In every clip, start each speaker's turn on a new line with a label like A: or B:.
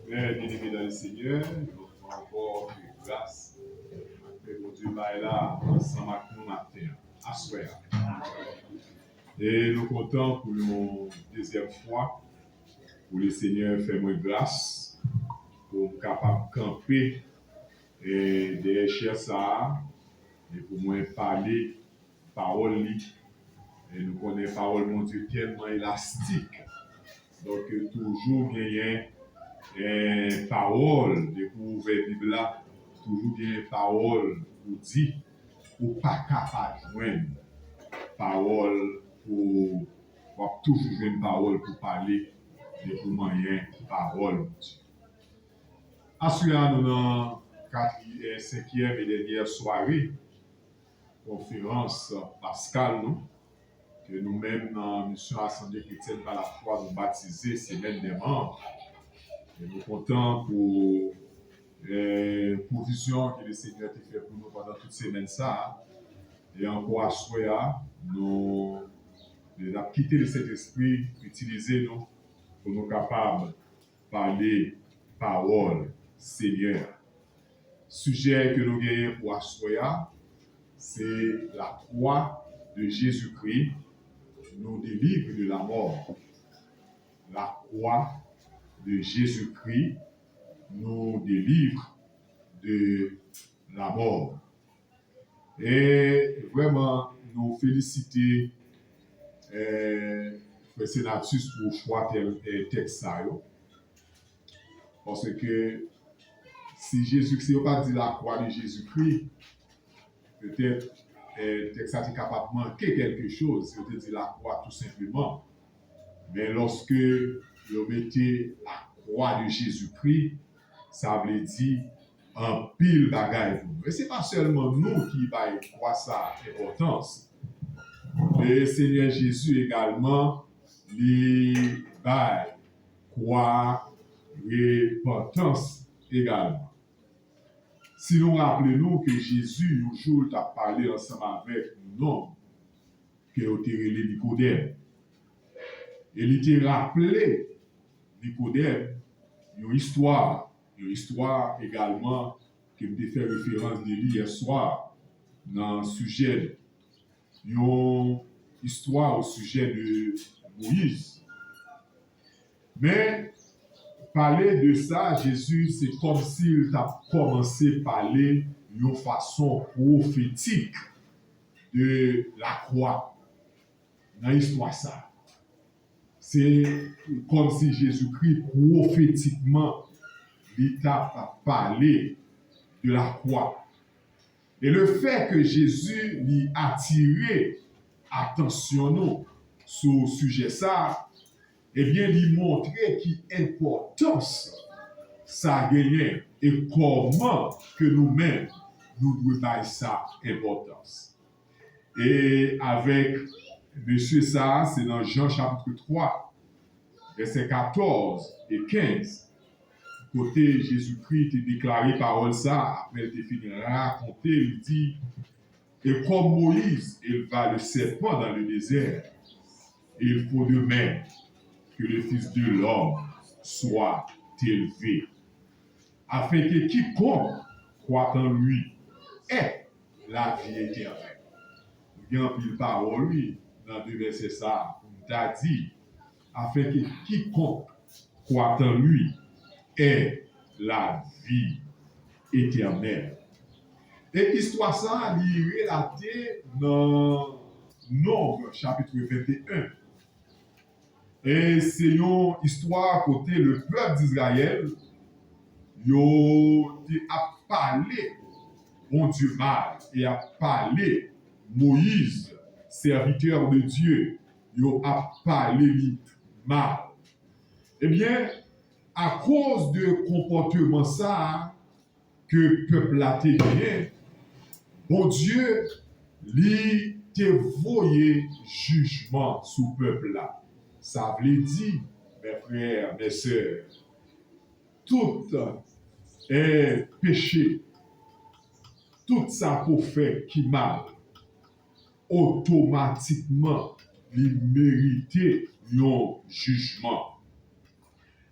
A: Mais bien-aimé dans le Seigneur, nous avons encore de grâce. Que mon Dieu va là ensemble avec nous matin, à soir. Et nous comptons pour une deuxième fois, pour le Seigneur faire moi grâce, pour être capable de camper et derrière ça, et pour moi parler parole. Et nous connaissons la parole, mon Dieu, tellement élastique. Donc, toujours gagner une parole de pour ouvrir la Bible là, toujours gagner une parole pour dire, ou pas capable de joindre parole pour toujours jouer une parole pour parler de pour moyen parole. Assurons-nous dans la 5e et dernière soirée, conférence Pascal, nous, que nous-mêmes dans la mission Assemblée chrétienne par la foi nous baptiser semaine des membres. Et nous comptons pour provision que le Seigneur a fait pour nous pendant toute semaine ça. Et encore à soir, nous avons quitté le Saint-Esprit, utiliser nous pour nous capables de parler parole Seigneur. Sujet que nous gagnons pour assoya, c'est la croix de Jésus-Christ nous délivre de la mort. La croix de Jésus-Christ nous délivre de la mort. Et vraiment, nous féliciter Frère Sénatus pour le choix de texte. Parce que si Jésus-Christ n'a pas dit la croix de Jésus-Christ, peut-être le texte est capable de manquer quelque chose, si on te dit la croix tout simplement. Mais lorsque vous mettez la croix de Jésus-Christ, ça veut dire un pile bagaille pour nous. Et ce n'est pas seulement nous qui va croire ça importance. Le Seigneur Jésus également, il va croire l'importance également. Si nous rappelons que Jésus, un jour, a parlé ensemble avec un homme qui a été relé Nicodème. Et il a rappelé Nicodème une histoire également qui me fait référence de lui hier soir dans le sujet, une histoire au sujet de Moïse. Mais parler de ça, Jésus, c'est comme s'il a commencé à parler d'une façon prophétique de la croix dans l'histoire ça. C'est comme si Jésus-Christ prophétiquement a parlé de la croix. Et le fait que Jésus lui a attiré attention sur le sujet ça, eh bien, lui montrer quelle importance ça a gagné et comment que nous-mêmes, nous devons donner ça importance. Et avec Monsieur ça, c'est dans Jean chapitre 3, versets 14 et 15. Côté Jésus-Christ est déclaré parole ça, après il fini de raconter, il dit, et comme Moïse éleva le serpent dans le désert, il faut de même que le Fils de l'homme soit élevé, afin que quiconque croit en lui ait la vie éternelle. Il y a un pile parole, lui, dans deux versets ça, on t'a dit, afin que quiconque croit en lui ait la vie éternelle. Et l'histoire ça, il est relaté dans Nombre, chapitre 21. Et c'est une histoire côté le peuple d'Israël, il a parlé, bon Dieu mal, et a parlé Moïse, serviteur de Dieu, il a parlé mal. Eh bien, à cause de comportement ça que le peuple a gagné, bon Dieu, lui te voyé jugement sur le peuple là. Ça veut dire, mes frères, mes sœurs, tout est péché, tout ça pour faire qui mal, automatiquement, il mérite un jugement.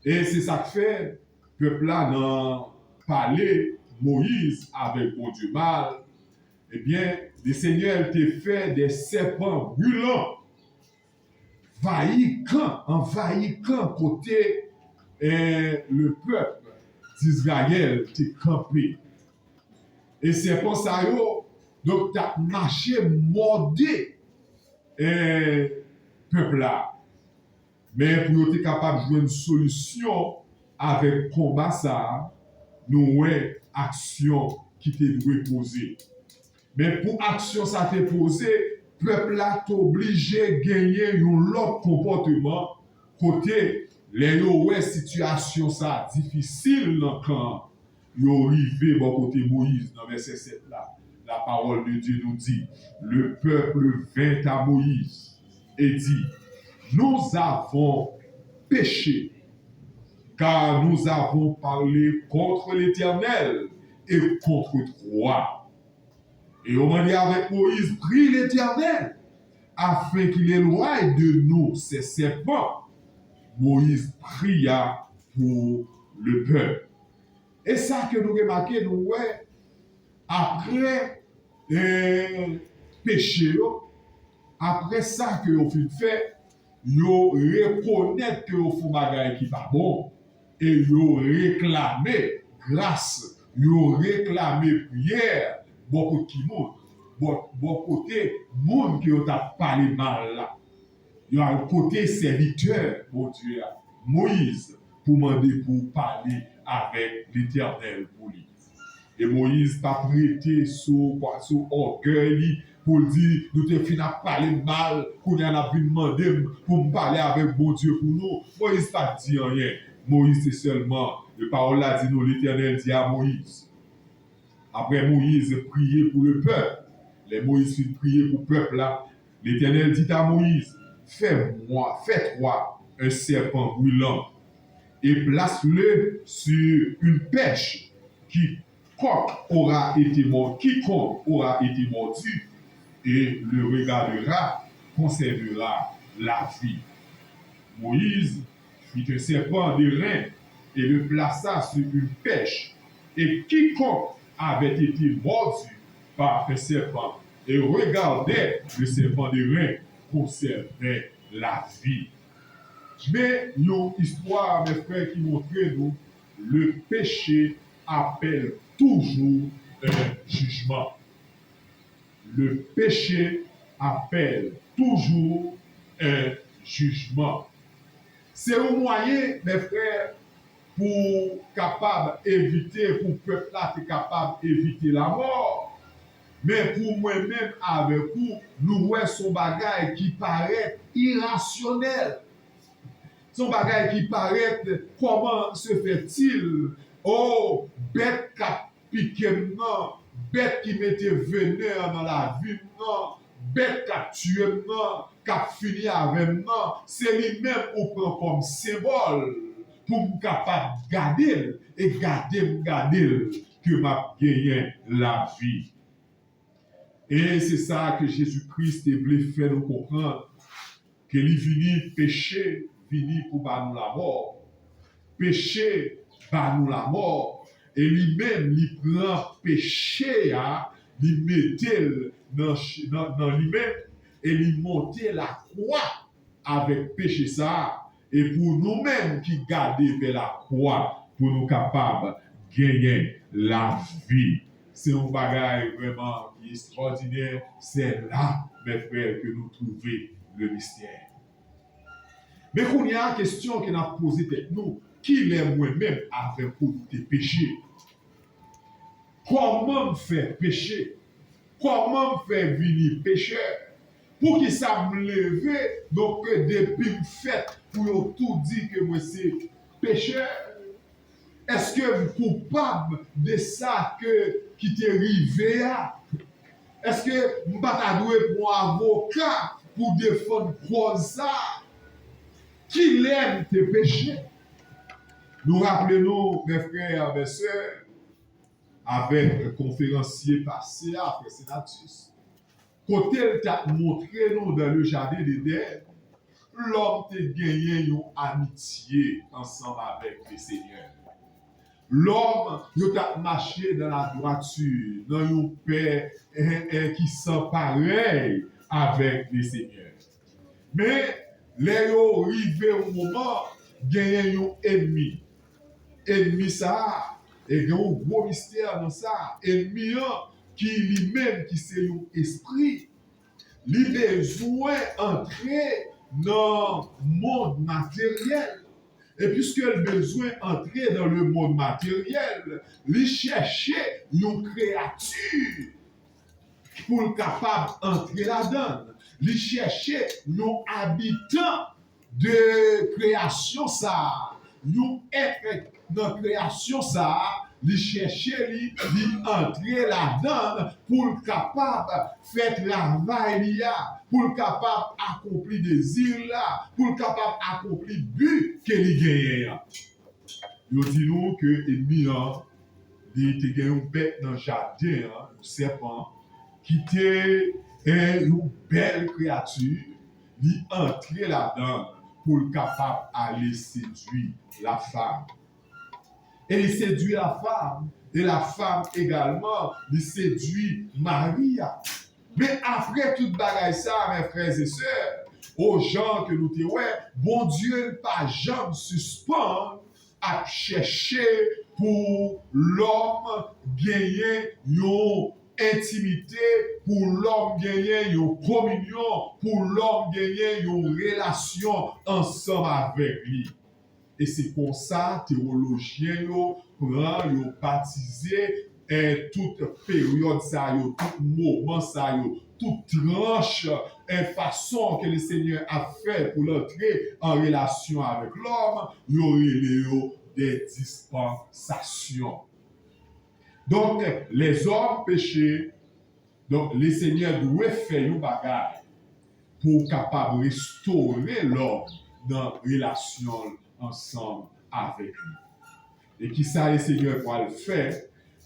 A: Et c'est ça que fait, peuple là dans parler Moïse avec bon Dieu mal, eh bien, le Seigneur t'a fait des serpents brûlants, envahissant côté le peuple d'Israël t'est campé. Et serpents ça yo, donc t'as marché mordé peuple là. Mais pour être capable de jouer une solution avec combat ça, nous avons action qui te doit poser. Mais pour action ça te poser, peuple là t'obligé de gagner un autre comportement côté les ouais situation ça difficile quand yo arrivé bon côté Moïse dans verset 7 là. La parole de Dieu nous dit, le peuple vint à Moïse et dit, nous avons péché, car nous avons parlé contre l'Éternel et contre toi. Et on m'a dit avec Moïse, prie l'Éternel, afin qu'il éloigne de nous ces serpents. Moïse pria pour le peuple. Et ça que nous remarquons, nous, ouais, après péché, après ça que vous fait, yo reconnaître que vous faites bagay qui pas bon et yo réclamer grâce, yo réclamer prière, beaucoup qui monte, bon côté monde qui t'a parlé mal là. Yo a un côté serviteur, mon Dieu, Moïse, pour demander pour parler avec l'Éternel pour lui. Et Moïse t'a prêté sous orgueil pour dire, nous te fin à parler mal, qu'on a demandé pour me parler avec bon Dieu pour nous. Moïse t'a dit rien. Moïse c'est seulement, le parole là dit nous, l'Éternel dit à Moïse. Après Moïse prier pour le peuple. Les Moïse fit prier pour le peuple là. L'Éternel dit à Moïse, fais-toi un serpent brûlant et place-le sur une pêche quiconque aura été mordu et le regardera, conservera la vie. Moïse fit un serpent de rein et le plaça sur une pêche. Et quiconque avait été mordu par un serpent et regardait le serpent de rein conservait la vie. Mais une histoire, mes frères, qui montre nous, le péché appelle toujours un jugement. Le péché appelle toujours un jugement. C'est un moyen, mes frères, pour capable éviter, pour le peuple là, capable d'éviter la mort. Mais pour moi-même, avec vous, nous voyons son bagage qui paraît irrationnel. Son bagage qui paraît, comment se fait-il? Oh, bête qui a piqué, non. Bête qui mettait venin dans la vie, non. Bête qui a tué, non. Qui a fini avec, non. C'est lui-même qu'on prend comme symbole pour me capable de garder et garder que m'a gagné la vie. Et c'est ça que Jésus-Christ voulait faire nous comprendre. Qu'il est venu pécher, venu pour nous la mort. Péché, nous la mort. Et lui-même, il prend péché, il mettait dans lui-même, et il montait la croix avec péché ça. Et pour nous-mêmes qui gardons vers la croix, pour nous capables de gagner la vie. C'est un bagage vraiment extraordinaire. C'est là, mes frères, que nous trouvons le mystère. Mais quand il y a une question qu'on a posée avec nous, qui est moi-même avec pour tes péchés? Comment me faire pécher? Comment me faire venir pécheur? Pour qu'il ça me lever, donc depuis me fait, pour tout dire que moi c'est pécheur? Est-ce que vous êtes coupable de ça qui t'est arrivé? Est-ce que vous n'êtes pour un avocat pour défendre ça? Qui l'aime tes péchés? Nous rappelons, mes frères et mes sœurs, avec un conférencier passé après Sénatus, quand il t'a montré nous dans le jardin d'Éden, l'homme t'a gagné une amitié ensemble avec le Seigneur. l'homme il a marché dans la droiture, dans un paix qui sont pareil avec le Seigneur. Mais les yo arrivé au moment gagner un ennemi. Ennemi ça et il y a un gros mystère dans ça. Ennemi qui lui-même qui c'est un esprit, il besoin d'entrer dans le monde matériel. Et puisque le besoin d'entrer dans le monde matériel, il cherchait une créature pour être capable d'entrer là-dedans. Il cherchait un habitant de création ça, un être dans création ça, il cherchait d'entrer là-dedans pour être capable de faire travail là, pour être capable d'accomplir des désirs là, pour être capable d'accomplir le but qu'il gagne. Nous disons que l'ennemi il était un bête dans le jardin, un serpent, qui était une belle créature, il entrait là-dedans pour être capable d'aller séduire la femme. Et il séduit la femme, et la femme également, il séduit Maria. Mais après toute bagaille ça, mes frères et sœurs, aux gens que nous te ouais, bon Dieu pas jamais suspend à chercher pour l'homme gagner une intimité, pour l'homme gagner une communion, pour l'homme gagner une relation ensemble avec lui. Et c'est pour ça, théologiens prend, yo baptisé toute période, ça, tout moment, ça, toute tranche, façon que le Seigneur a fait pour entrer en relation avec l'homme, il y aurait des dispensations. Donc, les hommes péchés, donc le Seigneur doit faire une bagaille pour capable restaurer l'homme dans la relation ensemble avec lui. Et qui ça le Seigneur va le faire,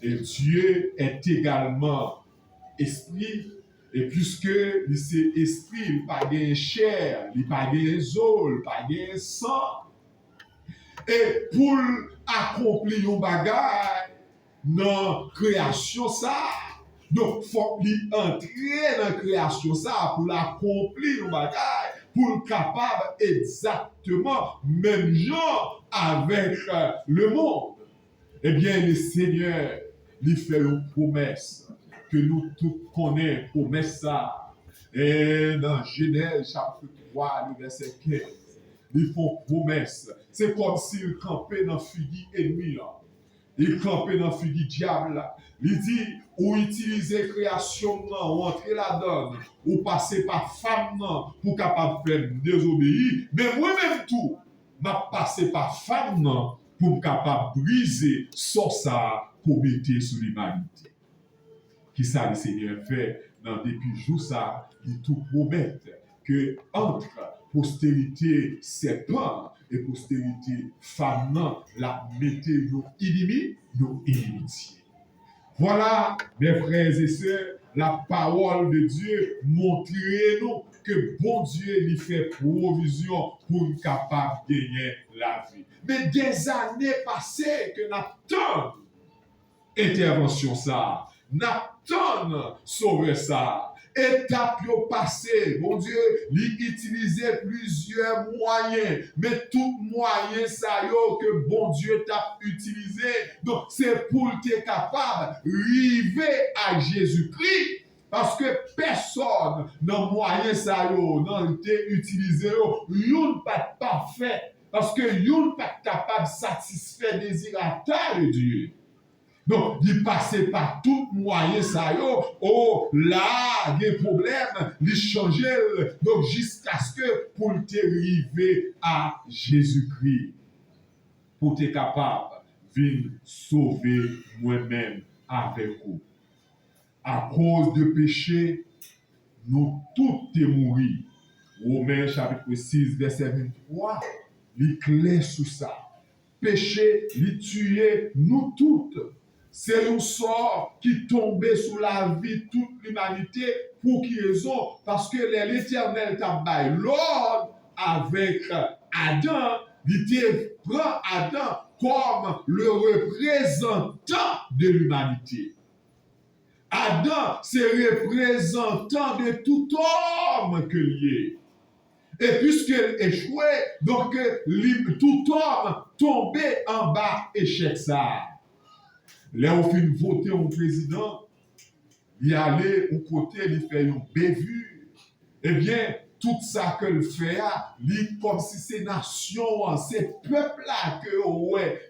A: et Dieu est également esprit, et puisque c'est esprit, il n'a pas de chair, il n'a pas de os, il n'a pas de sang. Et pour accomplir un bagage dans la création, ça, donc il faut entrer dans la création, ça, pour l'accomplir un bagage, pour être capable exactement même genre avec le monde. Eh bien, le Seigneur lui fait une promesse que nous tous connaissons, promesse ça. Et dans Genèse chapitre 3, le verset 15, il font promesse. C'est comme s'il campait dans le fusil ennemi là. Il campait dans le fusil diable là. Il dit, ou utiliser création non, ou entrer là-dedans, ou passer par femme non, pour capable de faire désobéir. Mais moi-même tout, m'a passé par femme non, pour capable de briser ça pour mettre sur l'humanité. Qui ça le Seigneur fait dans depuis jour ça, il tout promet que entre postérité serpent et postérité femme non, la mettez nos ennemis, nos inimitiés. Voilà, mes frères et sœurs, la parole de Dieu montrez-nous que bon Dieu lui fait provision pour être capable de gagner la vie. Mais des années passées que n'attendons intervention ça, n'attendons sauver ça. Étape passée, bon Dieu, il utilisait plusieurs moyens, mais tout moyen ça que bon Dieu t'a utilisé. Donc c'est pour être capable d'arriver à Jésus-Christ. Parce que personne dans moyen ça n'a été utilisé, yon pas parfait. Parce que yon pas capable de satisfaire les désirs de Dieu. Donc, il passait par tout moyen, ça y est, oh, là, des problèmes, il changeait, donc jusqu'à ce que pour t'arriver à Jésus-Christ, pour t'être capable de sauver moi-même avec vous. À cause de péché, nous tous sommes morts. Romains chapitre 6, verset 23, il clair sur ça. Péché, il tuait nous toutes. C'est un sort qui tombait sur la vie de toute l'humanité. Pour qui raison? Parce que l'Éternel t'a baillé l'ordre avec Adam. Il prend Adam comme le représentant de l'humanité. Adam, c'est représentant de tout homme que lié. Et puisqu'il échouait, donc tout homme tombait en bas échec ça. Là, on fait voter un président, il allait au côté, il fait une bévue. Eh bien, tout ça que le fait, comme si c'est nation, c'est peuple-là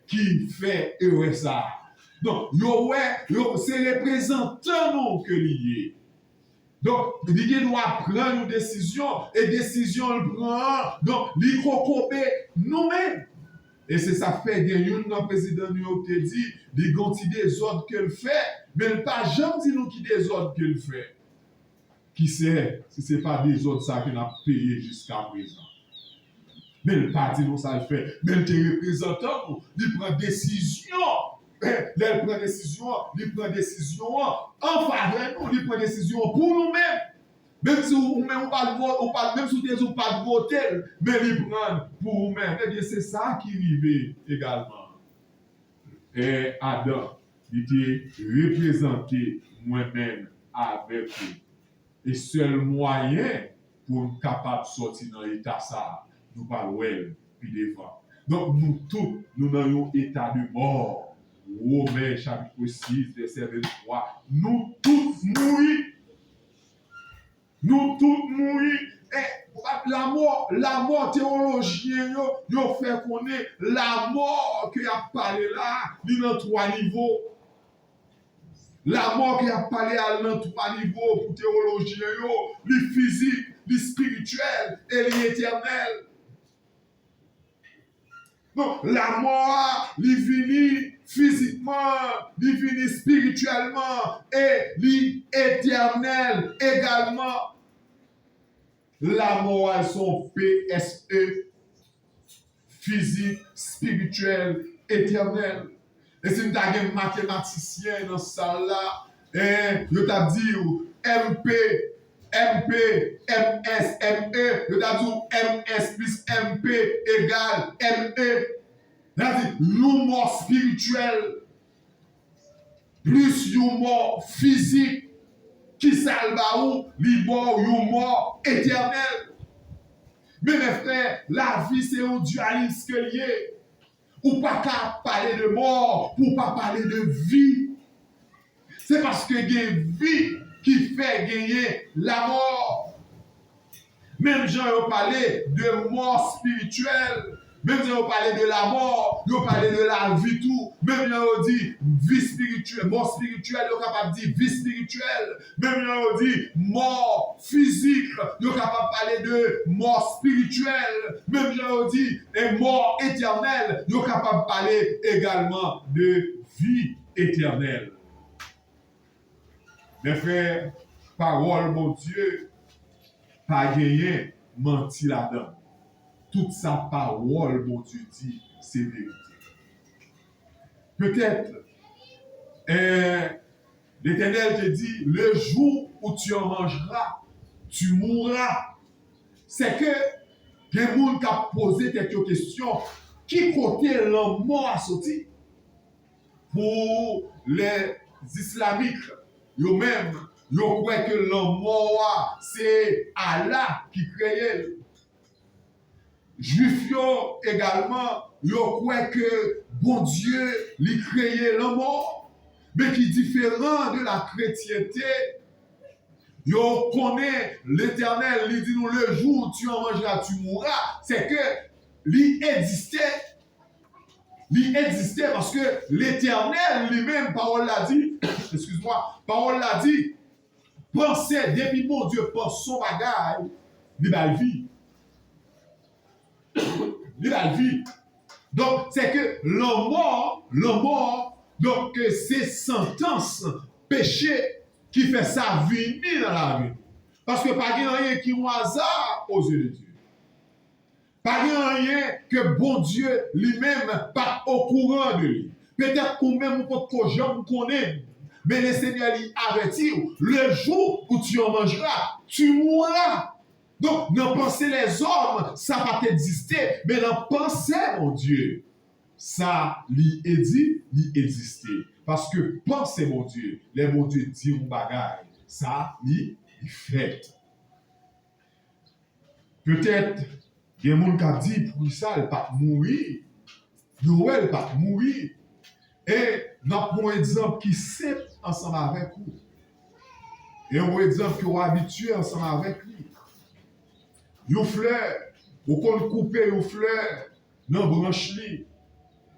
A: qui fait ça. Donc, c'est représentant nous que lié. Donc, il doit prendre une décision, et décision le prend. Donc, il faut nous-mêmes. Et c'est ça fait qu'il y a un président qui dit, il y a des ordres qu'il fait, mais il n'a pas jamais dit nous qui des ordres qu'il fait. Qui sait si ce n'est pas des ordres ça qu'il a payé jusqu'à présent. Mais il n'a pas dit nous ça le fait. Mais il est représentant, il prend décision. Il prend décision en faveur de nous, il prend décision pour nous-mêmes. Même si vous même même si vous pas de voter, mais il prend pour vous-même. Eh bien, c'est ça qui arrive également. Et Adam, il était représenté moi-même avec vous. Et seul moyen pour nous capable de sortir dans l'état ça, nous parlons puis devant. Donc nous tous, nous dans un état de mort. Romains chapitre 6, verset 23. Nous tous mourir. Nous tous mourir. Et la mort théologien, yo fait connaître la mort qui a parlé là, il dans trois niveaux. La mort qui a parlé dans trois niveaux pour théologien, le physique, le spirituel et l'éternel. Donc, la mort, il finit physiquement, il finit spirituellement et l'éternel également. La mort, elles sont PSE, physique, spirituel, éternel. Et si nous avons un mathématicien dans ce salle-là, je t'ai dit MP, MS, ME, je t'ai dit MS plus MP égale ME. C'est-à-dire, nous mort spirituel, plus nous mort physique, qui salva ou, nous mort éternel. Mais mes frères, la vie c'est un dualisme lié. Ou pas qu'à parler de mort, ou pas parler de vie. C'est parce que il y a une vie qui fait gagner la mort. Même Jean a parlé de mort spirituelle. Même Jean a parlé de la mort, il a parlé de la vie tout. Même Jean a dit vie spirituelle, mort spirituelle, il est capable de dire vie spirituelle. Même Jean a dit mort physique, il est capable de parler de mort spirituelle. Même Jean a dit mort éternelle, il est capable de parler également de vie éternelle. Mes frères, parole, mon Dieu, pas gagné, menti là-dedans. Toute sa parole, mon Dieu dit, c'est vérité. Peut-être, l'Éternel te dit, le jour où tu en mangeras, tu mourras. C'est que, il y a des gens qui ont posé quelques questions. Qui côté la mort a sorti? Pour les islamiques, eux-mêmes, ils croient que la mort, c'est Allah qui crée. Juifs également, ils croient que bon Dieu lui créé la mort, mais qui est différent de la chrétienté. Ils connaissent l'Éternel, il dit nous le jour où tu en mangeras, tu mourras. C'est que lui existait parce que l'Éternel lui-même, parole l'a dit, excuse-moi, parole l'a dit, pensez, depuis mon Dieu pense son bagage, il va le vie. De la vie. Donc, c'est que le mort, donc c'est sentence, péché qui fait ça venir dans la vie. Parce que pas rien qui est au hasard aux yeux de Dieu. Pas rien que bon Dieu lui-même pas au courant de lui. Peut-être qu'on même pas que j'aime connaître. Mais le Seigneur lui avertit, le jour où tu en mangeras, tu mourras. Donc, dans penser les hommes, ça va exister, mais dans penser, mon Dieu, ça li dit, li existé. Parce que pensez mon Dieu, les mon Dieu dit un bagage, ça li fait. Peut-être, il y a des gens qui disent pour ça, elle ne pas mourir. Noël pas mourir. Et nous avons un exemple qui est ensemble avec vous. Et un exemple qui est habitué ensemble avec lui. Une fleur, vous pouvez couper une fleur dans la branche.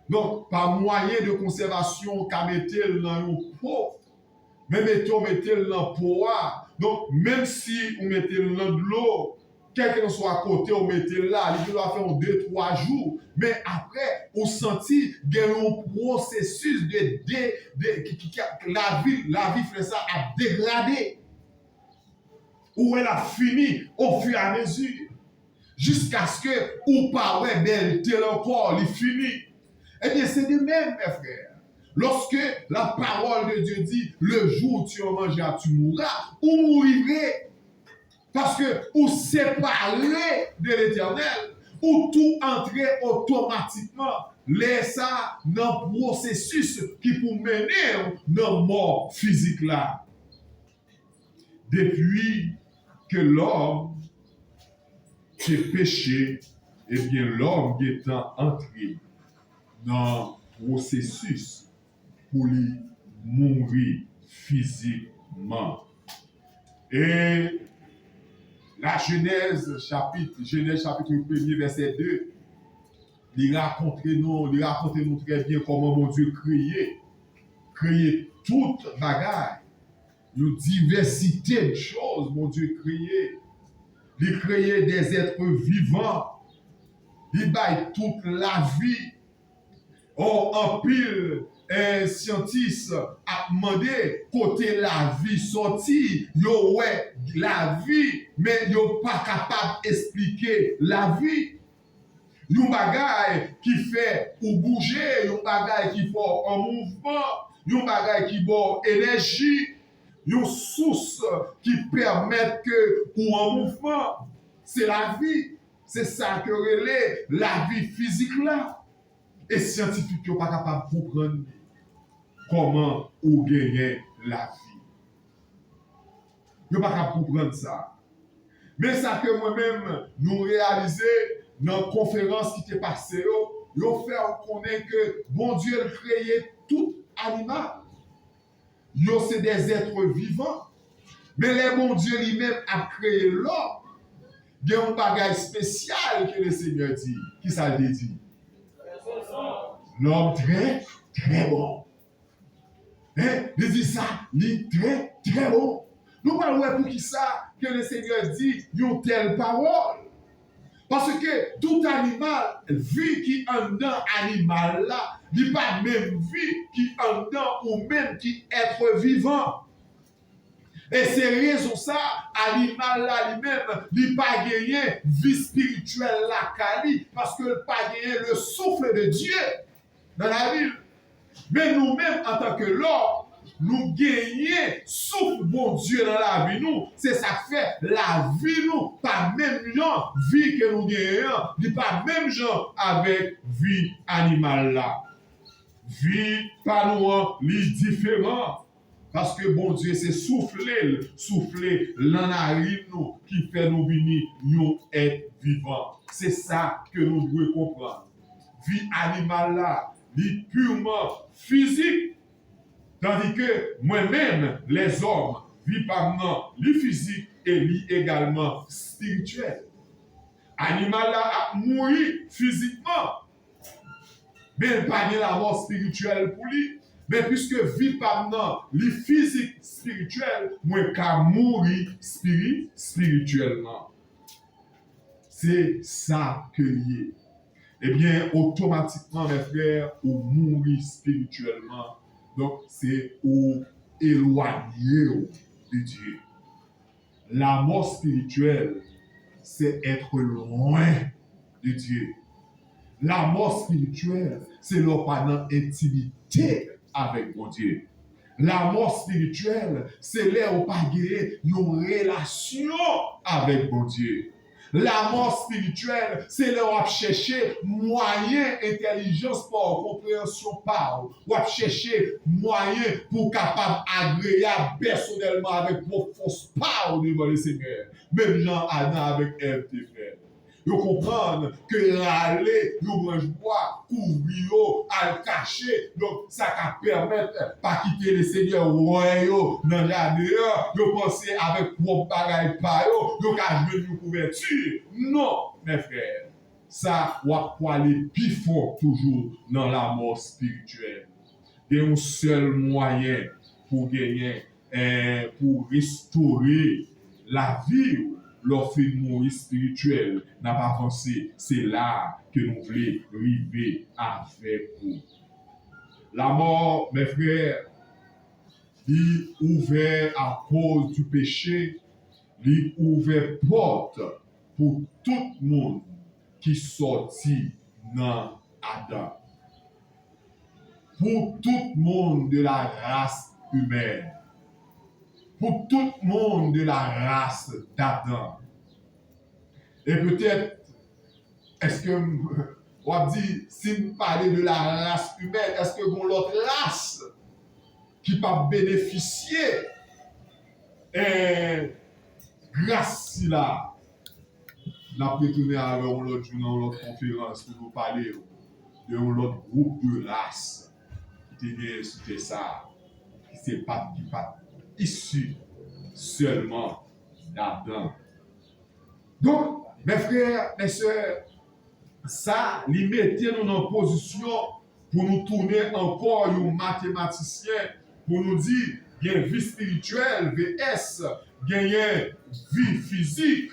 A: Donc, par moyen de conservation, qu'à mettre dans une pot, mais mettez-le dans le pot. Donc, même si vous mettez dans de l'eau, quel que soit à côté, vous mettez là, il doit faire 2-3 jours. Mais après, vous sentez qu'il y a un processus la vie fait ça à dégrader. Où elle a fini au fur et à mesure. Jusqu'à ce que, ou pas, ouais, belle, tel encore, il finit. Eh bien, c'est de même, mes frères. Lorsque la parole de Dieu dit, le jour où tu en mangeras, tu mourras, ou mourrez. Parce que ou séparé de l'éternel, ou tout entrer automatiquement, laisse ça dans le processus qui peut mener dans la mort physique là. Depuis que l'homme s'est péché, eh bien l'homme étant entré dans le processus pour lui mourir physiquement. Et la Genèse chapitre 1er, verset 2, il raconte nous très bien comment mon Dieu créait toute bagarre, une diversité de choses, mon Dieu créait. Il créait des êtres vivants, il baille toute la vie. Oh, en pile, un scientiste a demandé côté la vie sortie, yo ouais la vie, mais yo pas capable d'expliquer la vie. Yon bagay qui fait ou bouger, yon bagay qui fait un mouvement, yon bagay qui bon énergie, yon source qui permet que ou en mouvement, c'est la vie. C'est ça que relève la vie physique là. Et scientifiques ne sont pas capables de comprendre comment on gagne la vie. Ils ne sont pas capables de comprendre ça. Mais ça que moi-même, nous réalisons dans la conférence qui était passée, nous fait connaître que bon Dieu a créé tout animal. Yo c'est des êtres vivants. Mais le bon Dieu lui-même a créé l'homme. Il y a un bagage spécial que le Seigneur dit. Qui ça le dit? L'homme très, très bon. Hein? Il dit ça, il est très, très bon. Nous parlons pour qui ça que le Seigneur dit une telle parole. Parce que tout animal, vie qui en dans animal là, il n'y a pas même vie qui en dans ou même qui être vivant. Et c'est raison ça, animal là lui-même, il n'a pas gagné vie spirituelle là, parce qu'il n'a pas gagné le souffle de Dieu dans la ville. Mais nous-mêmes, en tant que l'homme, nous gagnons souffle bon Dieu dans la vie. Nous, c'est ça qui fait la vie, nous, pas même genre vie que nous gagnons, ni pas même genre avec vie animale là. Vie, pas nous, li différent. Parce que bon Dieu, c'est souffler dans la narine nous qui fait nous venir nous être vivants. C'est ça que nous devons comprendre. Vie animale là, li purement physique. Tandis que moi-même, les hommes, vie par li physique et li également spirituel. Animal là a mouru physiquement. Mais pas la mort spirituelle pour lui. Mais puisque vie par li physique spirituel, moi qu'à mourir spirituellement. C'est ça que lié. Eh bien, automatiquement, mes frères, ou mourir spirituellement. Donc, c'est ou éloigner de Dieu. La mort spirituelle, c'est être loin de Dieu. La mort spirituelle, c'est leur pendant intimité avec mon Dieu. La mort spirituelle, c'est là où pas une relation avec mon Dieu. La mort spirituelle, c'est là où on chercher moyen, intelligence pour compréhension par. Ou on chercher moyen pour capable agréable personnellement avec vos forces par devant le Seigneur. Même Jean Adam avec Ève te fait. Vous comprenez que l'aller, nous mange bois, couvrir, à le cacher, donc ça va permettre pas quitter le Seigneur royaux dans la dehors, de penser avec propre bagaille par eux, donc à jouer une couverture. Non, mes frères, ça va aller plus fort toujours dans la mort spirituelle. Il y a un seul moyen pour gagner, pour restaurer la vie. Leur fait mourir spirituel n'a pas avancé. C'est là que nous voulons arriver avec vous. La mort, mes frères, il ouvert à cause du péché, il ouvert porte pour tout le monde qui sortit dans Adam. Pour tout le monde de la race humaine. Pour tout le monde de la race d'Adam. Et peut-être, est-ce que, on va dire, si nous parlons de la race humaine, est-ce que vous l'autre race qui peut bénéficier grâce si là, nous avons retourné avec l'autre jour dans l'autre conférence pour nous parler de l'autre groupe de race qui était ça, qui n'est pas issu seulement d'Adam. Donc, mes frères, mes sœurs, ça, il mettait nous en position pour nous tourner encore un mathématicien, pour nous dire, il y a une vie spirituelle, VS, il y a une vie physique,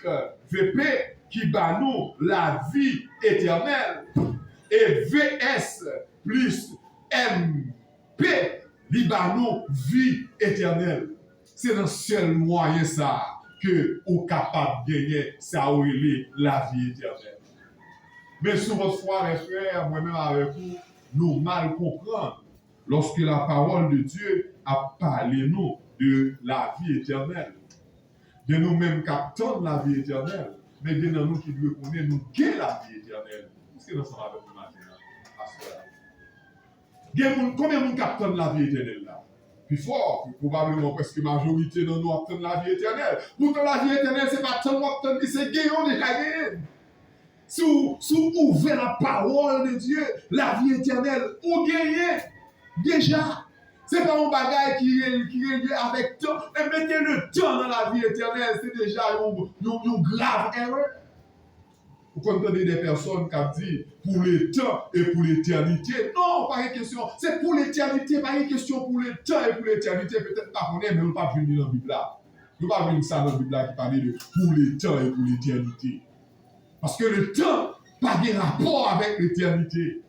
A: VP, qui bat nous la vie éternelle. Et VS plus MP, il bat nous vie éternelle. C'est le seul moyen ça que vous êtes capable de gagner, ça ou la vie éternelle. Mais sur votre foi, mes frères, moi-même avec vous, nous mal comprenons lorsque la parole de Dieu a parlé nous de la vie éternelle. De nous-mêmes captons la vie éternelle, mais de nous qui devons connaître nous qu'est la vie éternelle. Est-ce que nous sommes avec vous maintenant? Combien de nous captons la vie éternelle là? Plus fort, probablement parce que la majorité de nous obtiennent la vie éternelle. Pourtant, la vie éternelle, ce n'est pas seulement obtenir, c'est gagner déjà gagné. Si vous ouvrez la parole de Dieu, la vie éternelle, vous gagnez déjà. Ce n'est pas un bagage qui est avec temps. Et mettez le temps dans la vie éternelle, c'est déjà une grave erreur. Vous comprenez des personnes qui ont dit pour le temps et pour l'éternité. Non, pas une question. C'est pour l'éternité, pas une question pour le temps et pour l'éternité. Peut-être pas qu'on est, mais on ne peut pas venir dans la Bible là. On ne peut pas venir ça dans la Bible là qui parle de pour le temps et pour l'éternité. Parce que le temps n'a pas de rapport avec l'éternité.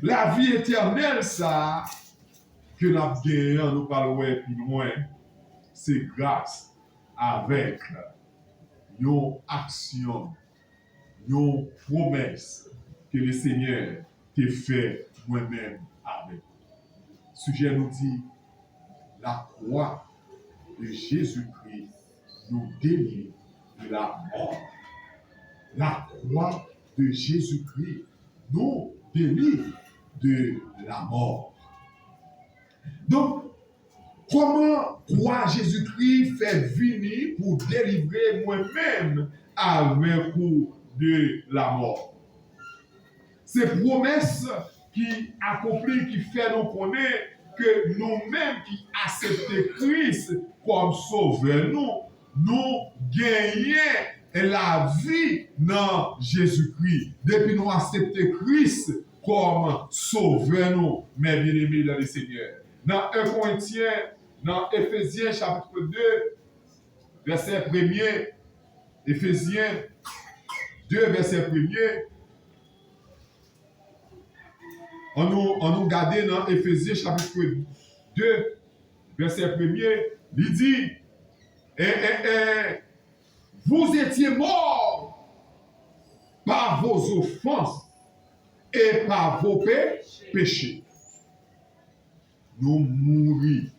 A: La vie éternelle, ça, que nous avons gagné, nous parlons plus loin, c'est grâce avec nos actions, nos promesses que le Seigneur t'a fait moi-même avec. Le sujet nous dit, la croix de Jésus-Christ nous délivre de la mort. La croix de Jésus-Christ nous délivre de la mort. Donc, comment croix Jésus-Christ fait venir pour délivrer moi-même avec vous de la mort? Ces promesses qui accomplissent, qui fait nous connaître que nous-mêmes qui acceptons Christ comme sauveur, nous gagnons la vie dans Jésus-Christ. Depuis nous accepter Christ comme sauveur, nous, mes bien-aimés dans le Seigneur. Dans 1 Corinthiens, dans Éphésiens chapitre 2, verset 1er, Éphésiens 2, verset 1er, on nous garde dans Éphésiens chapitre 2, verset 1er, il dit, vous étiez morts par vos offenses et par vos péchés. Nous mourons.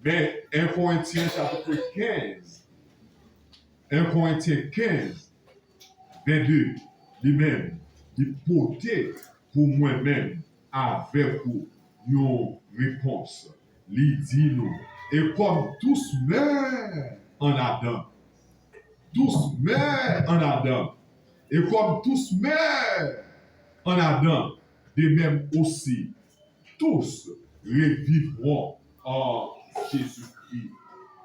A: Mais 1 Corinthiens chapitre 15, 1 Corinthiens 15, 22, lui-même, il portait pour moi-même avec vous une réponse. Il dit nous, et comme tous meurent en Adam, tous meurent en Adam, et comme tous meurent en Adam, de même aussi, tous revivront en Jésus-Christ.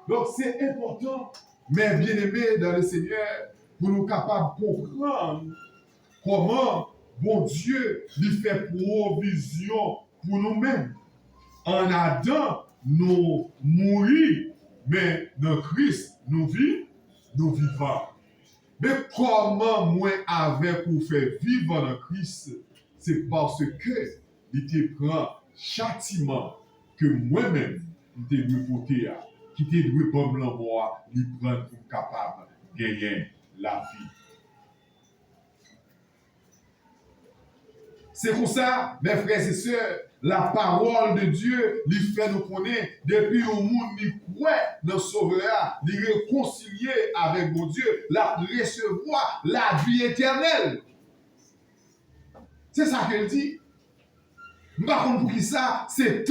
A: Donc c'est important, mais bien aimé dans le Seigneur, pour nous capables de comprendre comment bon Dieu lui fait provision pour nous-mêmes. En Adam, nous mourons, mais dans Christ, nous vivons. Mais comment moi avec vous faire vivre dans Christ, c'est parce que il te prend châtiment que moi-même, je te dois porter, qui te doit comme l'envoi, il prend pour capable de gagner la vie. C'est pour ça, mes frères et sœurs, la parole de Dieu lui fait nous connaître depuis au monde qui croit dans le Sauveur, lui réconcilier avec mon Dieu, la recevoir la vie éternelle. C'est ça qu'elle dit. Par contre, pour qui ça, c'est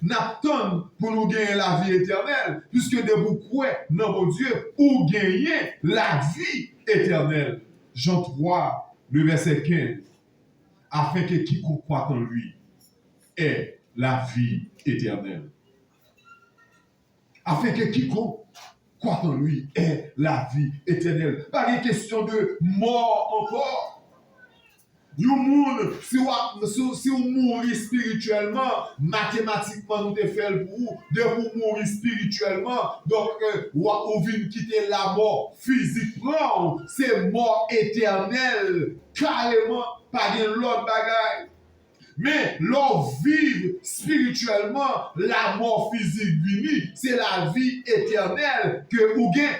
A: n'attend pour nous gagner la vie éternelle, puisque de vous croire dans mon Dieu, ou gagner la vie éternelle. Jean 3, le verset 15. Afin que quiconque croit en lui ait la vie éternelle. Afin que quiconque croit en lui ait la vie éternelle. Pas une question de mort encore. Si vous mourrez spirituellement, mathématiquement, nous te faisons pour vous. De vous mourir spirituellement, donc vous venez quitter la mort physiquement, c'est mort éternelle, carrément, pas de l'autre bagaille. Mais l'on vit spirituellement, la mort physique vini, c'est la vie éternelle que vous gagnez.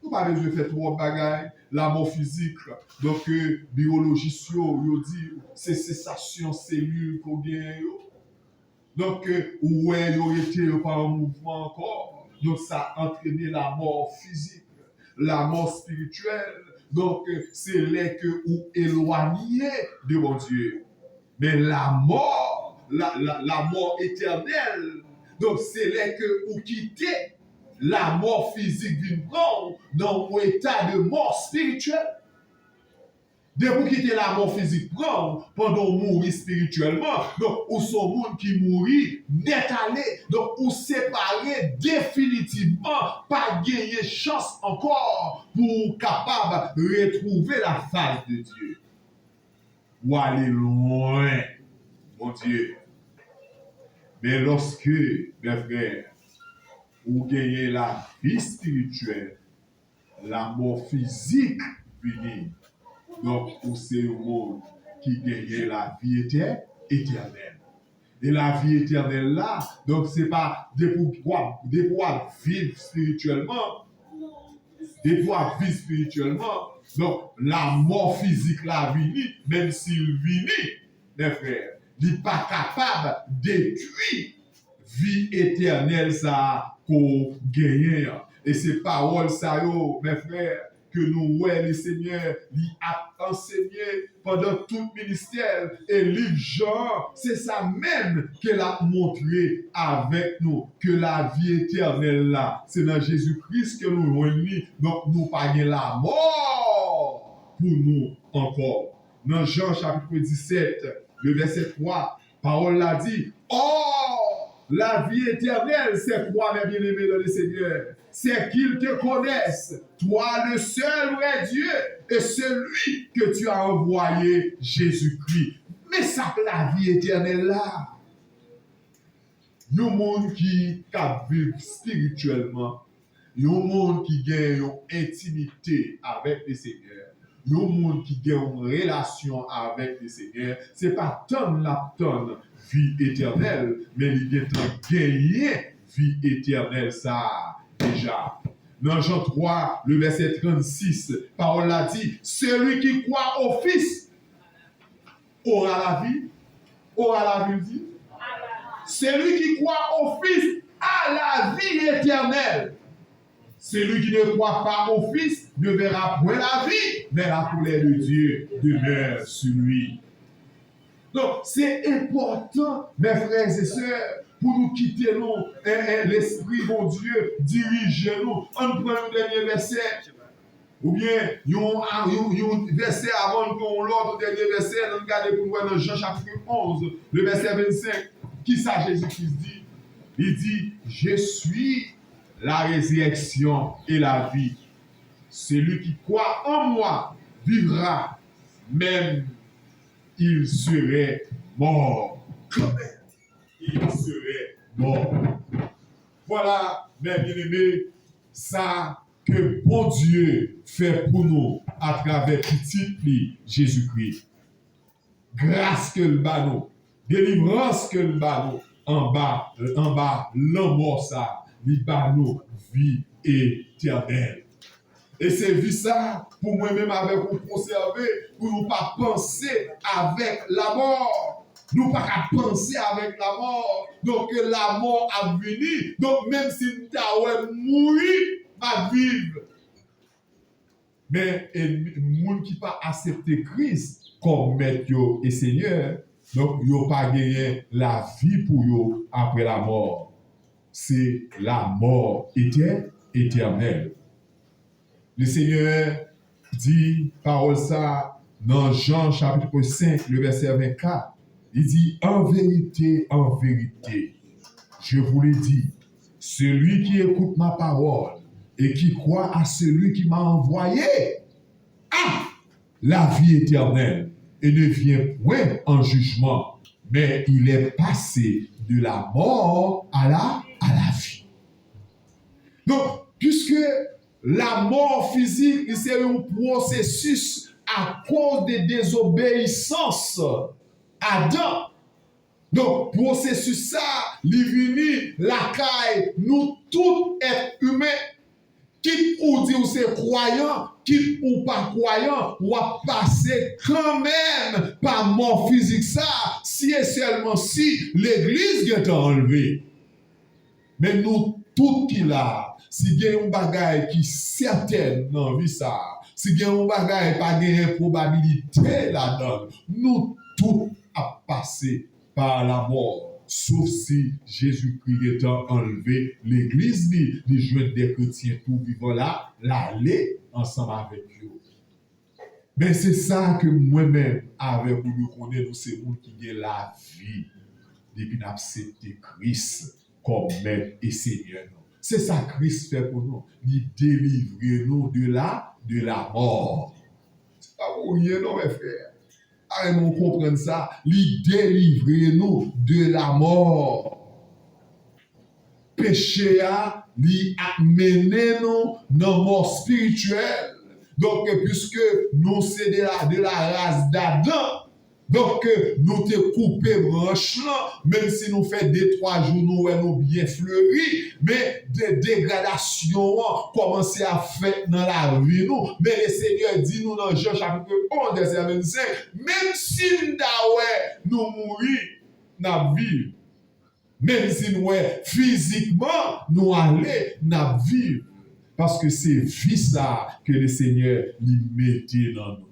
A: Vous n'avez pas besoin de faire trop de bagaille. La mort physique, donc biologiste, yo dit, c'est cessation cellule qu'on gagne. Donc, ouais, yo été par un mouvement encore. Donc, ça a entraîné la mort physique, la mort spirituelle. Donc, c'est là que vous éloignez de mon Dieu. Mais la mort, la mort éternelle, donc c'est là que vous quittez la mort physique d'une prendre dans un état de mort spirituelle. De vous quitter la mort physique prendre pendant mourir spirituellement, donc ou son monde qui mourit détalé, donc ou séparé définitivement, pas gagner chance encore pour capable de retrouver la face de Dieu. Ou aller loin, mon Dieu. Mais lorsque, mes frères, vous gagnez la vie spirituelle, la mort physique finit. Donc, c'est le monde qui gagne la vie éternelle. Et la vie éternelle là, donc c'est pas de pouvoir vivre spirituellement, donc la mort physique là vini, même s'il vini, mes frères, il n'est pas capable de détruire vie éternelle ça pour gagner. Et ces paroles ça yo, mes frères, que nous ouais le Seigneur lui a enseigné pendant tout le ministère et livre Jean, c'est ça même qu'elle a montré avec nous que la vie éternelle là, c'est dans Jésus-Christ que nous réunissons, donc nous pas la mort pour nous encore. Dans Jean chapitre 17, le verset 3, parole l'a dit, oh, la vie éternelle, c'est quoi, mes bien-aimés dans le Seigneur? C'est qu'ils te connaissent, toi le seul vrai Dieu, et celui que tu as envoyé, Jésus-Christ. Mais ça, la vie éternelle là, il y a un monde qui vit spirituellement, il y a un monde qui gagne une intimité avec le Seigneur. Il y a un monde qui gagne une relation avec le Seigneur. Ce n'est pas tant la tonne vie éternelle, mais il y a gagner vie éternelle, ça déjà. Dans Jean 3, le verset 36, parole l'a dit, celui qui croit au Fils aura la vie. Aura la vie dit. Celui qui croit au Fils a la vie éternelle. Celui qui ne croit pas au Fils ne verra point la vie, mais la colère de Dieu demeure sur lui. Donc, c'est important, mes frères et sœurs, pour nous quitter l'Esprit, mon Dieu, dirige-nous. On prend le dernier verset. Ou bien, il y a un verset avant l'autre dernier verset, on regarde pour voir dans Jean chapitre 11, le verset 25. Qui ça Jésus-Christ dit? Il dit, je suis la résurrection et la vie. Celui qui croit en moi vivra, même il serait mort. Quand même, il serait mort. Voilà, mes bien-aimés, ça que bon Dieu fait pour nous à travers petit Jésus-Christ. Grâce que le banon, délivrance que le banon, en bas, l'amour ça, le banon, vie éternelle. Et c'est vu ça, pour moi-même, avec vous conserver, pour nous pas penser avec la mort. Nous pas qu'à penser avec la mort. Donc, la mort a venu. Donc, même si nous avons mouru, pas vivre. Mais, les gens qui pas accepté Christ comme maître et Seigneur, donc, ils n'ont pas gagné la vie pour eux après la mort. C'est la mort éternelle. Le Seigneur dit, parole ça, dans Jean chapitre 5, le verset 24, il dit, en vérité, je vous l'ai dit, celui qui écoute ma parole et qui croit à celui qui m'a envoyé a la vie éternelle et ne vient point en jugement, mais il est passé de la mort à la vie. Donc, puisque la mort physique, c'est un processus à cause de désobéissance Adam. Donc, processus ça, l'ivini, la caille, nous tous êtres humains, quitte ou dire c'est croyant, quitte ou pas croyant, ou à passer quand même par mort physique ça, si et seulement si l'église est enlevée. Mais nous tous qui là, si il y a un bagage qui est certain dans la vie ça, si il y a un bagage pas de probabilité là-dedans, nous tous à passer par la mort. Sauf si Jésus-Christ étant enlevé, l'Église les jeunes des chrétiens tout vivant là, l'aller ensemble avec eux. Mais c'est ça que moi-même, avec vous, nous connaissons, c'est nous qui avons la vie depuis d'accepter Christ comme maître et Seigneur. C'est ça que Christ fait pour nous. Il délivre nous de la mort. C'est pas pour rien, non, mes frères. Allez-nous comprendre ça. Il délivre nous de la mort. Péché a, il a mené nous dans la mort spirituelle. Donc, puisque nous sommes de la race d'Adam, donc nous te coupé branche là, même si nous faisons 2-3 jours, nous bien fleuri, mais des dégradations commencent à faire dans la vie nous. Mais le Seigneur dit nous dans Jean chapitre 11, verset 25, même si nous mourir, nous vivons. Même si nous physiquement, nous allons, nous vivons. Parce que c'est vie ça que le Seigneur lui mettait dans nous.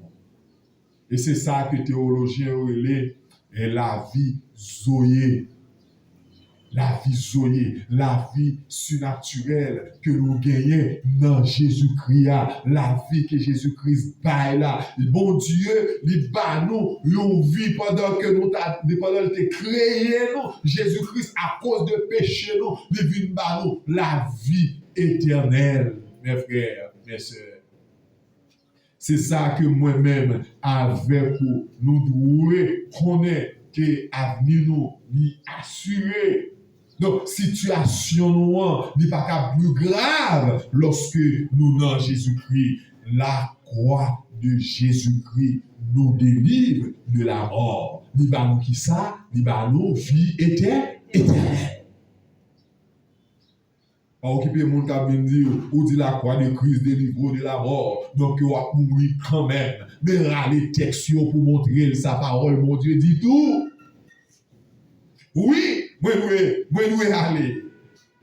A: Et c'est ça que théologien relève est la vie zoé. La vie zoé, la vie surnaturelle que nous gagnons dans Jésus-Christ. La vie que Jésus-Christ baille là. Bon Dieu, il bat nous, une vie pendant que nous pendant qu'il créé nous. Jésus-Christ, à cause de péché, nous, il vient bat nous la vie éternelle, mes frères, mes sœurs. C'est ça que moi-même, avec vous, nous devons connaître que l'avenir nous est assuré. Donc, situation nous n'est pas plus grave lorsque nous dans Jésus-Christ. La croix de Jésus-Christ nous délivre de la mort. Il va nous qui ça? Il va nous vie éternelle. Pas occuper mon cabine dire ou dit la croix de Christ délivre de la mort. Donc, il va mourir quand même. Mais râler texte pour montrer sa parole, mon Dieu dit tout. Oui, moi, aller.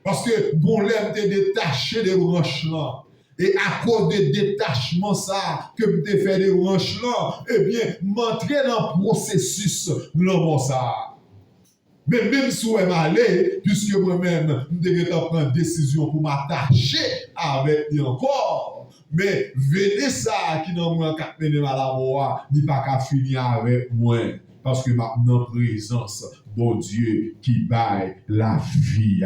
A: Parce que bon l'aime te détaché des branches là. Et à cause de détachement ça, que me fait des branches là, eh bien, m'entrer dans le processus l'amour ça. Mais même si je m'allais, puisque moi-même, je devais prendre décision pour m'attacher avec lui encore. Mais venez ça qui n'a pas qu'à mener à la mort, ni pas qu'à finir avec moi. Parce que maintenant, présence, bon Dieu, qui baille la vie.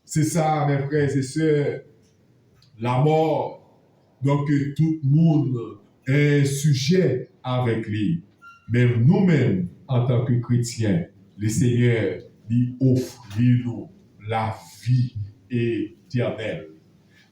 A: C'est ça, mes frères et sœurs, la mort. Donc, tout le monde est sujet avec lui. Même nous-mêmes, en tant que chrétiens, le Seigneur lui offre nous la vie éternelle.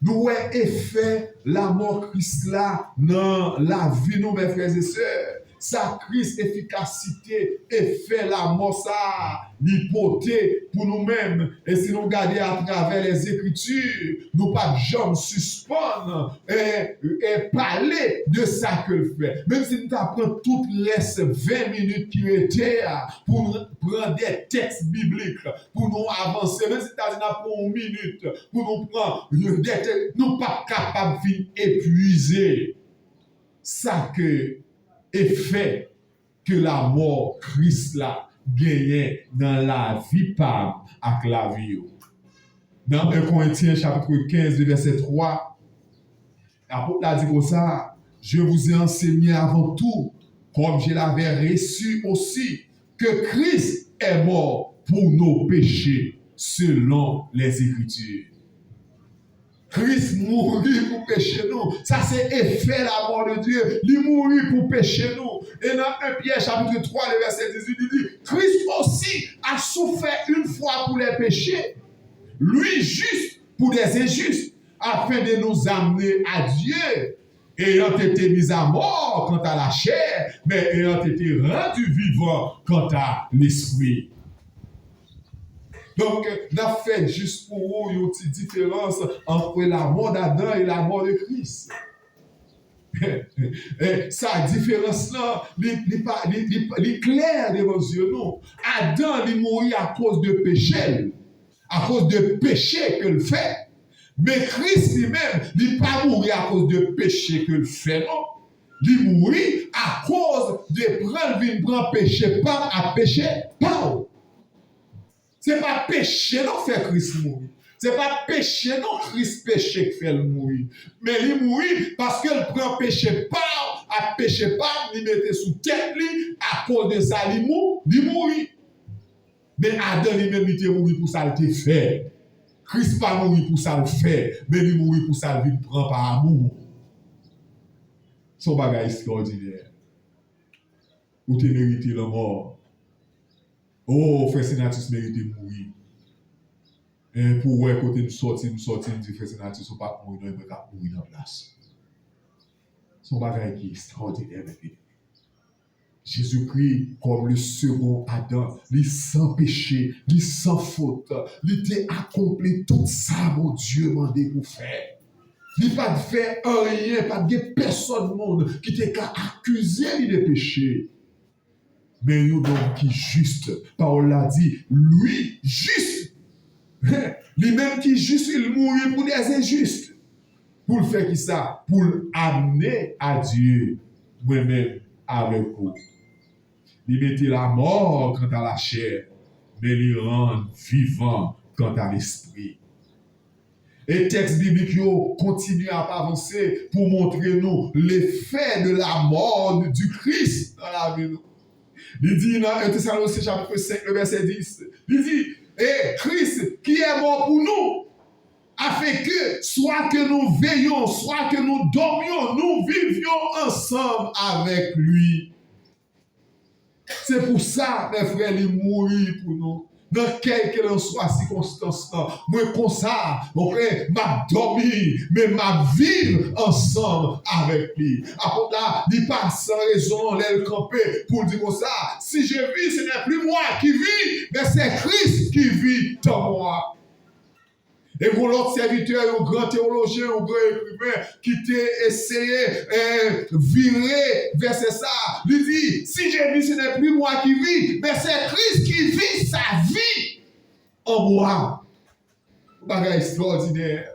A: Nous avons fait la mort Christ là dans la vie, nous, mes frères et sœurs. Sa Christ efficacité et fait la mort ça, l'hypothèse pour nous-mêmes. Et si nous regardons à travers les Écritures, nous pas jamais suspendre et parler de ça que le fait. Même si nous apprenons toutes les 20 minutes qui étaient pour prendre des textes bibliques, pour nous avancer, même si nous avons une minute, pour nous prendre des textes, nous pas capables d'épuiser ça que effet que la mort Christ là gagnait dans la vie par avec la vie. Dans 1 Corinthiens chapitre 15 verset 3, l'apôtre a dit comme ça, je vous ai enseigné avant tout, comme je l'avais reçu aussi, que Christ est mort pour nos péchés selon les Écritures. Christ mourit pour pécher nous. Ça, c'est effet la mort de Dieu. Il mourit pour pécher nous. Et dans 1 Pierre, chapitre 3, le verset 18, il dit, Christ aussi a souffert une fois pour les péchés, lui juste pour des injustes, afin de nous amener à Dieu, ayant été mis à mort quant à la chair, mais ayant été rendu vivant quant à l'esprit. Donc, nous avons fait juste pour vous une petite différence entre la mort d'Adam et la mort de Christ. Sa différence-là, est claire devant les yeux. Adam, il mourit à cause de péché. À cause de péché qu'il fait. Mais Christ lui-même, il n'est pas mort à cause de péché qu'il fait, non. Il mourit à cause de prendre péché pas à péché pas. Ce n'est pas péché non fait Christ mourir. Ce n'est pas péché non Christ péché qui fait le mourir. Mais il mourit parce qu'il prend péché pas, à péché pas, il mettait sous tête lui, à cause de ça, il mourit. Mais Adam lui-même, il était mourir pour ça, il était fait. Christ pas mourir pour ça, le fait, mais il mourit pour ça, il prend par amour. Son bagage extraordinaire. Ou tu mérites la mort. Oh, frère Sénatus mérite de mourir. Et pour ouais, côté nous sortir, dit frère Sénatus, on pas mourir, non, il va mourir dans la place. Son bagage qui est extraordinaire, mes Jésus-Christ, comme le second Adam, il sans péché, il sans faute, il était accompli tout ça, mon Dieu, demandé pour faire. Il n'a pas fait rien, pas de personne au monde qui t'a qu'à accuser de péché. Mais un homme qui est juste, Paul l'a dit, lui, juste. Lui-même qui est juste, il mourit pour des injustes. Pour le faire qui ça? Pour l'amener à Dieu, moi-même, avec vous. Il mettait la mort quant à la chair, mais il rend vivant quant à l'esprit. Et texte biblique continue à avancer pour montrer nous l'effet de la mort du Christ dans la vie. Il dit dans 1 Thessaloniciens chapitre 5, le verset 10, il dit, et Christ qui est mort pour nous, afin que soit que nous veillions, soit que nous dormions, nous vivions ensemble avec lui. C'est pour ça, mes frères, il mourit pour nous. Dans quelle que soit circonstance, moi comme ça, mon frère, m'a dormi, mais m'a vivre ensemble avec lui. Après là, il passe sans raison, l'aile campée pour dire comme ça, si je vis, ce n'est plus moi qui vis, mais c'est Christ qui vit en moi. Et pour l'autre serviteur, un grand théologien, un grand écrivain, qui t'a essayé de virer vers ça, lui dit, si je vis, ce n'est plus moi qui vis, mais c'est Christ qui vit sa vie en moi. Bagage extraordinaire.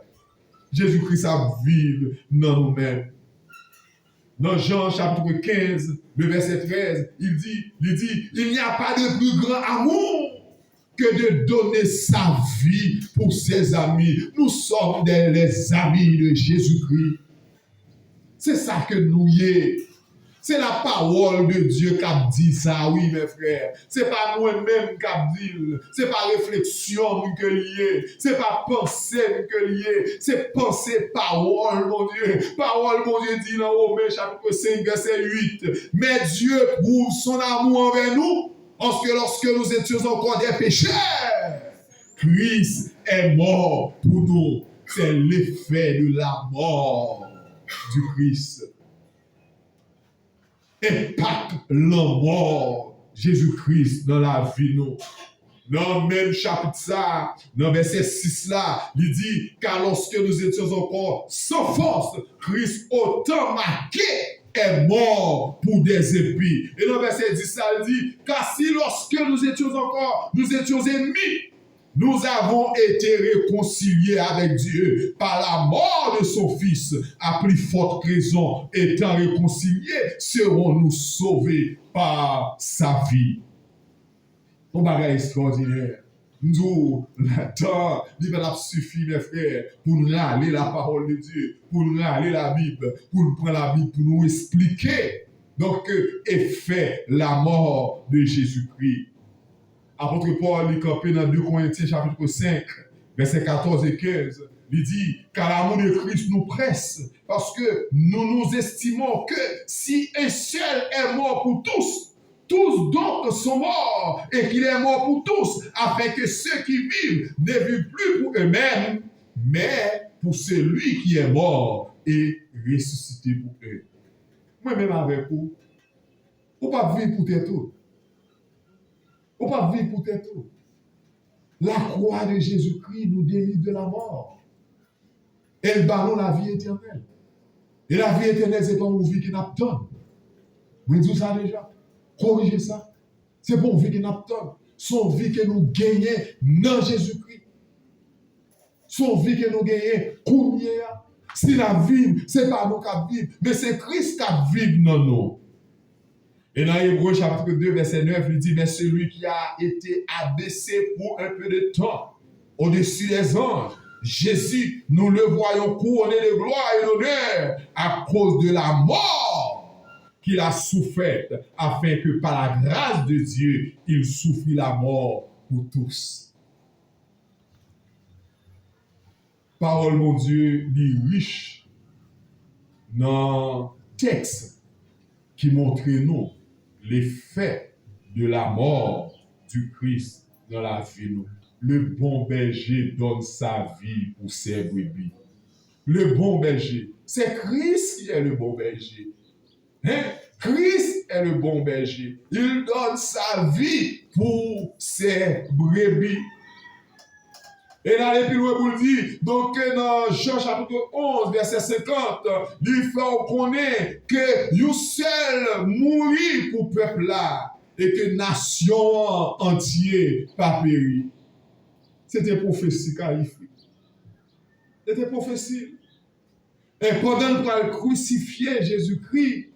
A: Jésus-Christ a vécu dans nous-mêmes. Dans Jean chapitre 15, le verset 13, il dit, il n'y a pas de plus grand amour que de donner sa vie pour ses amis. Nous sommes les amis de Jésus-Christ. C'est ça que nous y est. C'est la parole de Dieu qui a dit ça, oui, mes frères. C'est pas nous-mêmes qui a dit, c'est pas réflexion que lié, c'est pas pensée que lié, c'est pensée, parole, mon Dieu. Parole, mon Dieu, dit dans Romains chapitre 5, verset 8. Mais Dieu prouve son amour envers nous, parce que lorsque nous étions encore des pécheurs, Christ est mort pour nous. C'est l'effet de la mort du Christ. Impacte la mort Jésus-Christ dans la vie nous. Dans le même chapitre ça, dans verset 6 là, il dit, car lorsque nous étions encore sans force, Christ autant marqué est mort pour des épis. Et dans verset 10 ça, il dit, car si lorsque nous étions ennemis, nous avons été réconciliés avec Dieu par la mort de son Fils. À plus forte raison, étant réconciliés, serons-nous sauvés par sa vie. Un bagage extraordinaire. Nous, le temps, il va suffire, mes frères, pour nous râler la parole de Dieu, pour nous râler la Bible, pour nous prendre la Bible, pour nous expliquer. Donc, effet la mort de Jésus-Christ. Apôtre Paul, il campé dans 2 Corinthiens chapitre 5, versets 14 et 15. Il dit, car l'amour de Christ nous presse, parce que nous nous estimons que si un seul est mort pour tous, tous d'autres sont morts, et qu'il est mort pour tous, afin que ceux qui vivent ne vivent plus pour eux-mêmes, mais pour celui qui est mort et ressuscité pour eux. Moi-même avec vous, ou pas vivre pour tes tout. On va vivre pour tes tout. La croix de Jésus-Christ nous délivre de la mort. Elle ballonne la vie éternelle. Et la vie éternelle, c'est pas une vie qui n'a pas. Vous dites ça déjà. Corrigez ça. C'est pour une vie qui n'a pas. Son vie que nous gagnons dans Jésus-Christ. Son vie que nous gagnons combien. Si la vie, c'est pas nous qui vivons, mais c'est Christ qui vit dans nous. Et dans Hébreux chapitre 2, verset 9, il dit, mais celui qui a été abaissé pour un peu de temps au-dessus des anges, Jésus, nous le voyons couronné de gloire et d'honneur à cause de la mort qu'il a soufferte, afin que par la grâce de Dieu, il souffre la mort pour tous. Parole, mon Dieu, est riche dans le texte qui montre nous l'effet de la mort du Christ dans la vie. Le bon berger donne sa vie pour ses brebis. Le bon berger, c'est Christ qui est le bon berger. Christ est le bon berger. Il donne sa vie pour ses brebis. Et là, l'Épître vous le dit, donc dans Jean chapitre 11, verset 50, il faut connaître que nous seul mourir pour le peuple là, et que nation entière pas péri. C'était prophétie qualifiée. C'était prophétie. Et pendant qu'on crucifiait Jésus-Christ,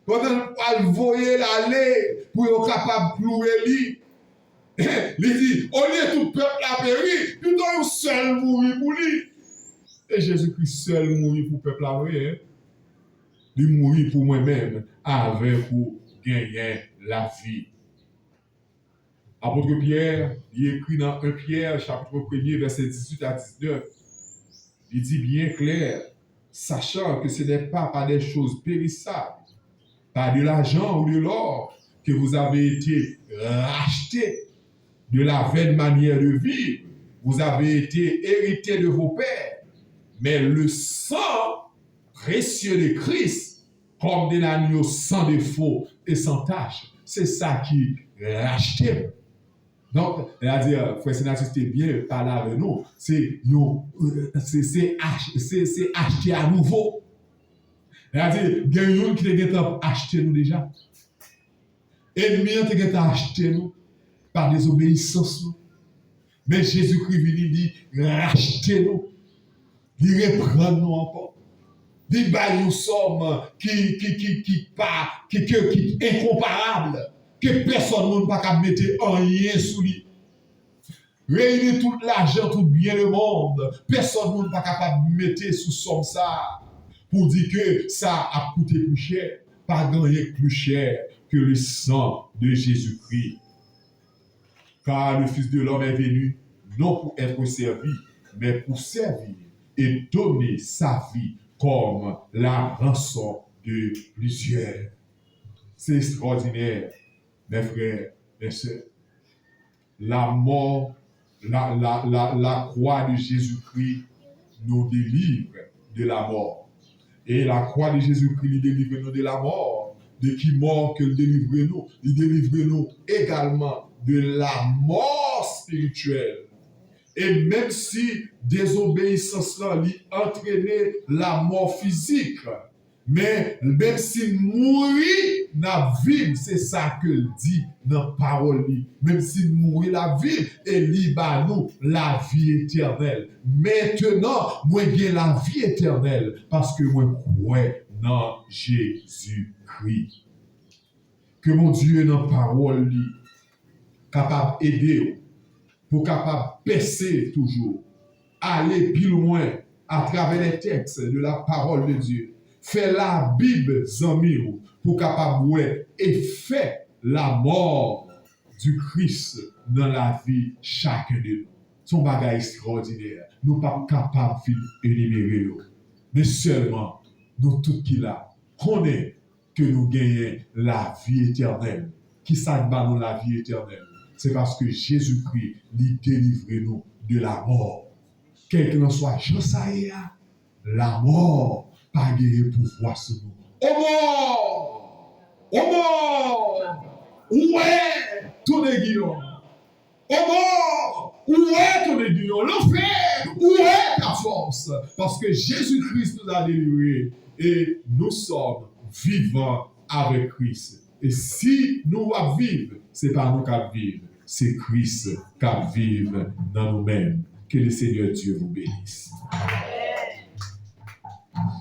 A: pendant qu'on voyait l'aller pour être capable de louer lui, il dit, au lieu tout peuple a péri, plutôt un seul mourir pour lui. Et Jésus-Christ seul mourir pour le peuple a péri. Il mourir pour moi-même, avec pour gagner la vie. Apôtre Pierre, il écrit dans 1 Pierre, chapitre 1er, verset 18 à 19. Il dit bien clair, sachant que ce n'est pas par des choses périssables, par de l'argent ou de l'or, que vous avez été rachetés de la vaine manière de vivre. Vous avez été hérités de vos pères, mais le sang précieux de Christ, comme de l'agneau sans défaut et sans tache, c'est ça qui racheté. Donc, c'est-à-dire, frère sénateur, c'était bien parler avec nous, c'est acheter à nouveau. C'est-à-dire, il y a une qui t'a acheté nous déjà. Ennemi qui t'a acheté nous par désobéissance. Mais Jésus-Christ vient dit, rachetez-nous. Il reprend nous encore. Il bat nous somme qui incomparable, que personne ne peut pas mettre rien sous lui. Réunir tout l'argent, tout bien le monde, personne ne peut pas capable de mettre sous somme ça pour dire que ça a coûté plus cher, pas gagné plus cher que le sang de Jésus-Christ. Car le Fils de l'homme est venu non pour être servi, mais pour servir et donner sa vie comme la rançon de plusieurs. C'est extraordinaire, mes frères, mes sœurs. La mort, la croix de Jésus-Christ nous délivre de la mort. Et la croix de Jésus-Christ nous délivre nous de la mort. De qui mort que délivre nous? Il délivre nous également de la mort spirituelle. Et même si désobéissance là lui entraînait la mort physique, mais même si mourir n'a vie, c'est ça que dit dans la parole. Même si mourir la vie, et liba nous la vie éternelle. Maintenant, moi j'ai la vie éternelle parce que moi crois dans Jésus-Christ. Que mon Dieu dans la parole capable d'aider, pour capable baisser toujours, aller plus loin à travers les textes de la parole de Dieu. Faire la Bible zami pour capable ouais et faire la mort du Christ dans la vie chacun de nous. Son bagage extraordinaire. Nous pas capables d'énumérer, mais seulement nous tous qui là connaissons que nous gagnons la vie éternelle. Qui s'adbat nous la vie éternelle? C'est parce que Jésus-Christ lui délivre nous de la mort. Quel que soit Josaïa, la mort pas gagné pouvoir sur nous. Au mort! Au mort! Où est ton aiguillon? Au mort! Où est ton aiguillon? L'enfer! Où est ta force? Parce que Jésus-Christ nous a délivrés et nous sommes vivants avec Christ. Et si nous allons vivre, ce n'est pas nous qui vivons, c'est Christ qui vive dans nous-mêmes. Que le Seigneur Dieu vous bénisse.